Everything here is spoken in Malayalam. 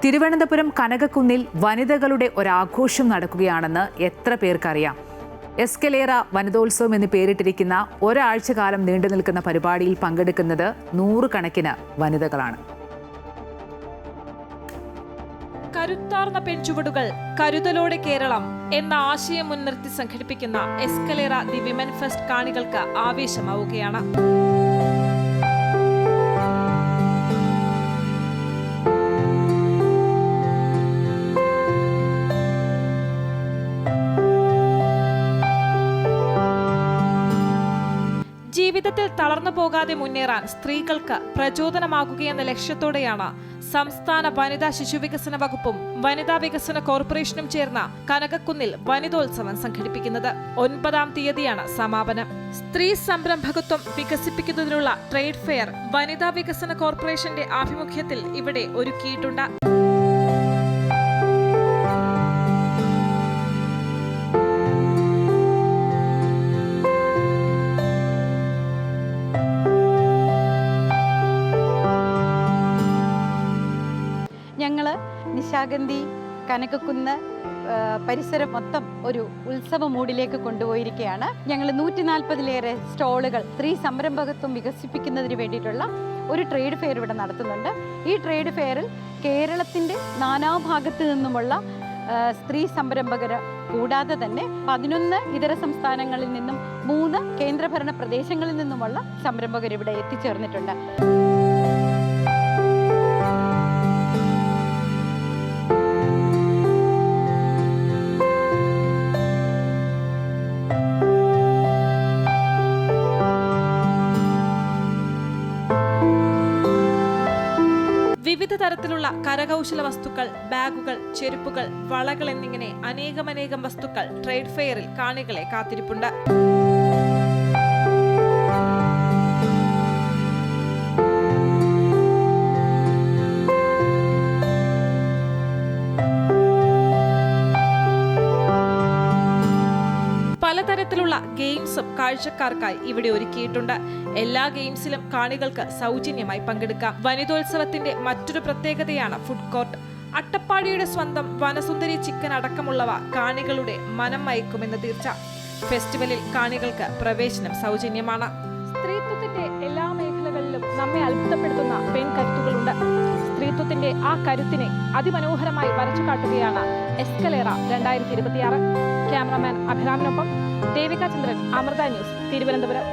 തിരുവനന്തപുരം കനകക്കുന്നിൽ വനിതകളുടെ ഒരാഘോഷം നടക്കുകയാണെന്ന് എത്ര പേർക്കറിയാം? എസ്കലേറ വനിതോത്സവം എന്ന് പേരിട്ടിരിക്കുന്ന ഒരാഴ്ച കാലം നീണ്ടു നിൽക്കുന്ന പരിപാടിയിൽ പങ്കെടുക്കുന്നത് നൂറുകണക്കിന് വനിതകളാണ്. കരുത്താർന്ന പെൺചുവടുകൾ, കരുതലോടെ കേരളം എന്ന ആശയം മുൻനിർത്തി സംഘടിപ്പിക്കുന്ന എസ്കലേറ ദി വിമൻ ഫെസ്റ്റ് കാണികൾക്ക് ആവേശമാവുകയാണ്. ജീവിതത്തിൽ തളർന്നു പോകാതെ മുന്നേറാൻ സ്ത്രീകൾക്ക് പ്രചോദനമാകുകയെന്ന ലക്ഷ്യത്തോടെയാണ് സംസ്ഥാന വനിതാ ശിശുവികസന വകുപ്പും വനിതാ വികസന കോർപ്പറേഷനും ചേർന്ന കനകക്കുന്നിൽ വനിതോത്സവം സംഘടിപ്പിക്കുന്നത്. 9-ാം തീയതിയാണ് സമാപനം. സ്ത്രീ സംരംഭകത്വം വികസിപ്പിക്കുന്നതിനുള്ള ട്രേഡ് ഫെയർ വനിതാ വികസന കോർപ്പറേഷന്റെ ആഭിമുഖ്യത്തിൽ ഇവിടെ ഒരുക്കിയിട്ടുണ്ട്. ഞങ്ങൾ നിശാഗന്ധി കനകക്കുന്ന് പരിസരം മൊത്തം ഒരു ഉത്സവ മൂഡിലേക്ക് കൊണ്ടുപോയിരിക്കുകയാണ്. ഞങ്ങൾ 140-ലേറെ സ്റ്റോളുകൾ സ്ത്രീ സംരംഭകത്വം വികസിപ്പിക്കുന്നതിന് വേണ്ടിയിട്ടുള്ള ഒരു ട്രേഡ് ഫെയർ ഇവിടെ നടത്തുന്നുണ്ട്. ഈ ട്രേഡ് ഫെയറിൽ കേരളത്തിൻ്റെ നാനാഭാഗത്തു നിന്നുമുള്ള സ്ത്രീ സംരംഭകർ കൂടാതെ തന്നെ 11 ഇതര സംസ്ഥാനങ്ങളിൽ നിന്നും 3 കേന്ദ്രഭരണ പ്രദേശങ്ങളിൽ നിന്നുമുള്ള സംരംഭകർ ഇവിടെ എത്തിച്ചേർന്നിട്ടുണ്ട്. വിവിധ തരത്തിലുള്ള കരകൗശല വസ്തുക്കൾ, ബാഗുകൾ, ചെരുപ്പുകൾ, വളകൾ എന്നിങ്ങനെ അനേകം വസ്തുക്കൾ ട്രേഡ് ഫെയറിൽ കാണികളെ കാത്തിരിപ്പുണ്ട്. പലതരത്തിലുള്ള ഗെയിംസും കാഴ്ചക്കാർക്കായി ഇവിടെ ഒരുക്കിയിട്ടുണ്ട്. എല്ലാ ഗെയിംസിലും കാണികൾക്ക് സൗജന്യമായി പങ്കെടുക്കാം. വനിതോത്സവത്തിന്റെ മറ്റൊരു പ്രത്യേകതയാണ് ഫുഡ് കോർട്ട്. അട്ടപ്പാടിയുടെ സ്വന്തം വനസുന്ദരി ചിക്കൻ അടക്കമുള്ളവ കാണികളുടെ മനം മയക്കുമെന്ന് തീർച്ച. ഫെസ്റ്റിവലിൽ കാണികൾക്ക് പ്രവേശനം സൗജന്യമാണ്. സ്ത്രീത്വത്തിന്റെ എല്ലാ മേഖലകളിലും നമ്മെ അത്ഭുതപ്പെടുത്തുന്ന പെൺകരുത്തുകളുണ്ട്. സ്ത്രീത്വത്തിന്റെ ആ കരുത്തിനെ അതിമനോഹരമായി വരച്ചു കാട്ടുകയാണ് എസ്കലേറ 2026. ക്യാമറാമാൻ അഭിരാമിനൊപ്പം ദേവിക ചന്ദ്രൻ, അമൃത ന്യൂസ്, തിരുവനന്തപുരം.